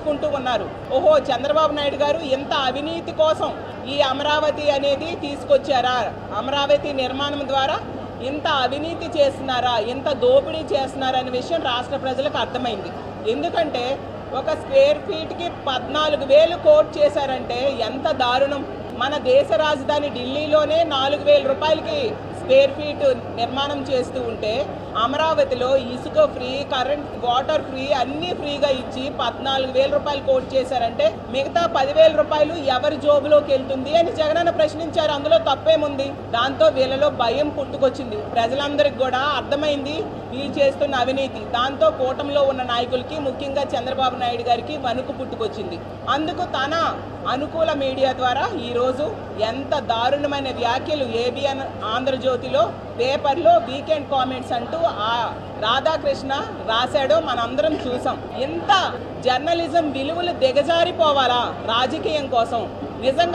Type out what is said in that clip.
చర్చించుకుంటూ ఉన్నారు. ఓహో, చంద్రబాబు నాయుడు గారు ఇంత అవినీతి కోసం ఈ అమరావతి అనేది తీసుకొచ్చారా, అమరావతి నిర్మాణం ద్వారా ఇంత అవినీతి చేస్తున్నారా, ఇంత దోపిడీ చేస్తున్నారా అనే విషయం రాష్ట్ర ప్రజలకు అర్థమైంది. ఎందుకంటే ఒక స్క్వేర్ ఫీట్కి 14,000 కోట్ చేశారంటే ఎంత దారుణం. మన దేశ రాజధాని ఢిల్లీలోనే 4,000 రూపాయలకి స్క్వేర్ ఫీట్ నిర్మాణం చేస్తూ ఉంటే అమరావతిలో ఇసుక ఫ్రీ, కరెంట్, వాటర్ ఫ్రీ, అన్నీ ఫ్రీగా ఇచ్చి 14,000 రూపాయలు కోట్ చేశారంటే మిగతా 10,000 రూపాయలు ఎవరి జోబులోకి వెళ్తుంది అని జగనన్న ప్రశ్నించారు. అందులో తప్పేముంది? దాంతో వీళ్ళలో భయం పుట్టుకొచ్చింది. ప్రజలందరికీ కూడా అర్థమైంది వీళ్ళు చేస్తున్న అవినీతి. దాంతో కూటమిలో ఉన్న నాయకులకి, ముఖ్యంగా చంద్రబాబు నాయుడు గారికి వణుకు పుట్టుకొచ్చింది. అందుకు తన అనుకూల మీడియా ద్వారా ఈరోజు ఎంత దారుణమైన వ్యాఖ్యలు ఏబిఎన్, ఆంధ్రజ్యోతిలో, పేపర్లో వీకెండ్ కామెంట్స్ అంటూ ఆ రాధాకృష్ణ రాశాడో మనందరం చూసాం. ఇంత జర్నలిజం విలువలు దిగజారిపోవాలా రాజకీయం కోసం? నిజంగా